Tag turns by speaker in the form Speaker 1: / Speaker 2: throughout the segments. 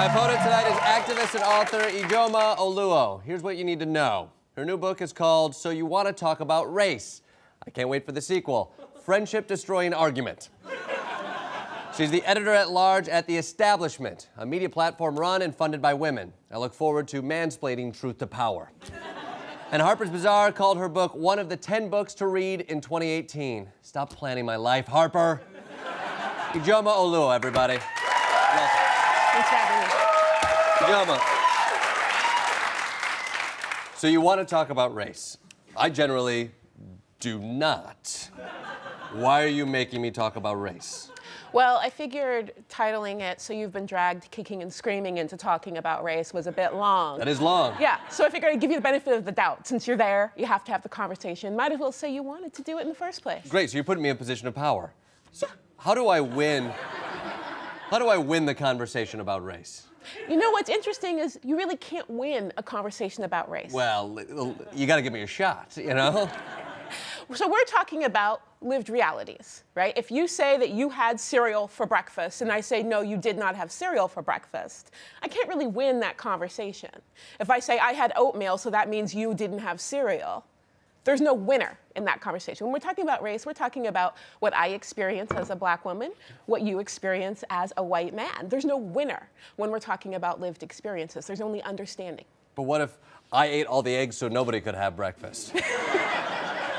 Speaker 1: My opponent tonight is activist and author Ijeoma Oluo. Here's what you need to know. Her new book is called So You Want to Talk About Race. I can't wait for the sequel, Friendship Destroying Argument. She's the editor-at-large at The Establishment, a media platform run and funded by women. I look forward to mansplaining truth to power. And Harper's Bazaar called her book one of the 10 books to read in 2018. Stop planning my life, Harper. Ijeoma Oluo, everybody. Welcome.
Speaker 2: Thanks for having me.
Speaker 1: Ijeoma. So you want to talk about race. I generally do not. Why are you making me talk about race?
Speaker 2: Well, I figured titling it So You've Been Dragged Kicking and Screaming into Talking About Race was a bit long.
Speaker 1: That is long.
Speaker 2: Yeah, so I figured I'd give you the benefit of the doubt. Since you're there, you have to have the conversation. Might as well say you wanted to do it in the first place.
Speaker 1: Great, so you're putting me in a position of power. So how do I win the conversation about race?
Speaker 2: You know what's interesting is you really can't win a conversation about race.
Speaker 1: Well, you got to give me a shot, you know?
Speaker 2: So we're talking about lived realities, right? If you say that you had cereal for breakfast and I say, no, you did not have cereal for breakfast, I can't really win that conversation. If I say I had oatmeal, so that means you didn't have cereal, there's no winner in that conversation. When we're talking about race, we're talking about what I experience as a black woman, what you experience as a white man. There's no winner when we're talking about lived experiences. There's only understanding.
Speaker 1: But what if I ate all the eggs so nobody could have breakfast?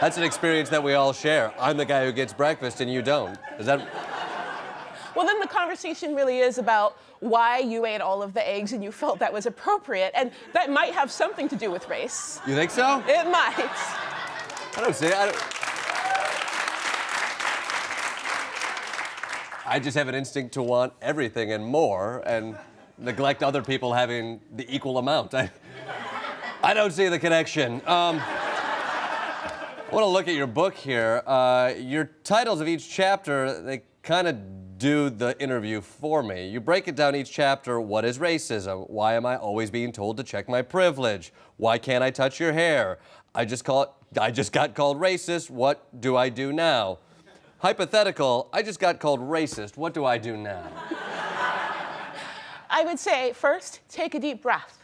Speaker 1: That's an experience that we all share. I'm the guy who gets breakfast and you don't. Is that...
Speaker 2: Well, then the conversation really is about why you ate all of the eggs and you felt that was appropriate, and that might have something to do with race.
Speaker 1: You think so?
Speaker 2: It might.
Speaker 1: I don't see it. I just have an instinct to want everything and more and neglect other people having the equal amount. I don't see the connection. I want to look at your book here. Your titles of each chapter, they kind of do the interview for me. You break it down each chapter. What is racism? Why am I always being told to check my privilege? Why can't I touch your hair? I just got called racist. What do I do now? Hypothetical, I just got called racist. What do I do now?
Speaker 2: I would say, first, take a deep breath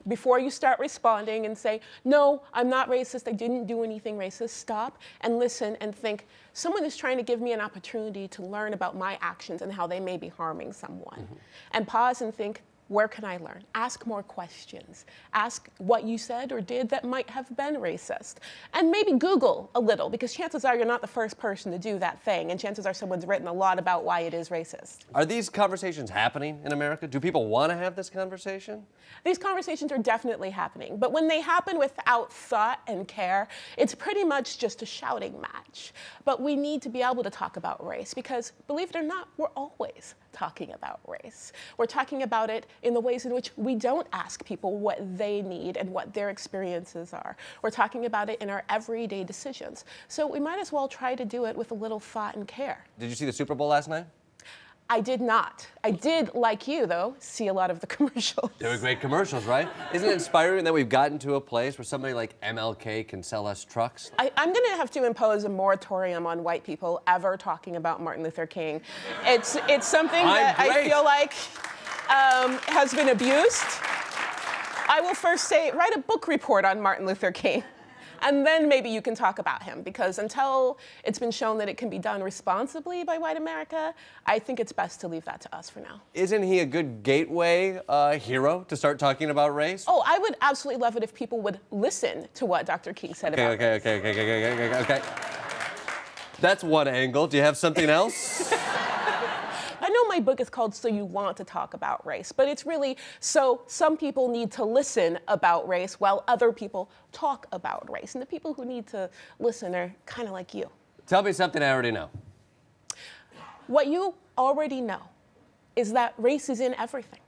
Speaker 2: before you start responding and say, no, I'm not racist, I didn't do anything racist. Stop and listen and think, someone is trying to give me an opportunity to learn about my actions and how they may be harming someone. Mm-hmm. And pause and think, where can I learn? Ask more questions. Ask what you said or did that might have been racist. And maybe Google a little, because chances are you're not the first person to do that thing, and chances are someone's written a lot about why it is racist.
Speaker 1: Are these conversations happening in America? Do people want to have this conversation?
Speaker 2: These conversations are definitely happening, but when they happen without thought and care, it's pretty much just a shouting match. But we need to be able to talk about race because, believe it or not, we're always talking about race. We're talking about it in the ways in which we don't ask people what they need and what their experiences are. We're talking about it in our everyday decisions. So we might as well try to do it with a little thought and care.
Speaker 1: Did you see the Super Bowl last night?
Speaker 2: I did not. I did, like you, though, see a lot of the commercials.
Speaker 1: They were great commercials, right? Isn't it inspiring that we've gotten to a place where somebody like MLK can sell us trucks?
Speaker 2: I'm going to have to impose a moratorium on white people ever talking about Martin Luther King. It's something that I feel like has been abused. I will first say, write a book report on Martin Luther King. And then maybe you can talk about him, because until it's been shown that it can be done responsibly by white America, I think it's best to leave that to us for now.
Speaker 1: Isn't he a good gateway hero to start talking about race?
Speaker 2: Oh, I would absolutely love it if people would listen to what Dr. King said about race.
Speaker 1: Okay. That's one angle. Do you have something else?
Speaker 2: I know my book is called So You Want to Talk About Race, but it's really so some people need to listen about race while other people talk about race. And the people who need to listen are kind of like you.
Speaker 1: Tell me something I already know.
Speaker 2: What you already know is that race is in everything.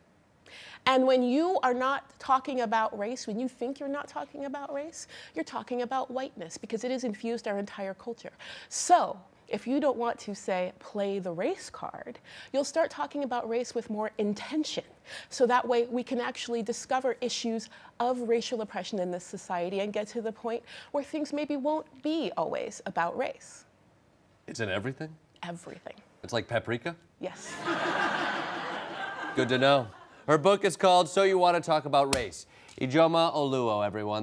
Speaker 2: And when you are not talking about race, when you think you're not talking about race, you're talking about whiteness, because it has infused our entire culture. So if you don't want to, say, play the race card, you'll start talking about race with more intention. So that way we can actually discover issues of racial oppression in this society and get to the point where things maybe won't be always about race.
Speaker 1: It's in everything?
Speaker 2: Everything.
Speaker 1: It's like paprika?
Speaker 2: Yes.
Speaker 1: Good to know. Her book is called So You Want to Talk About Race. Ijeoma Oluo, everyone.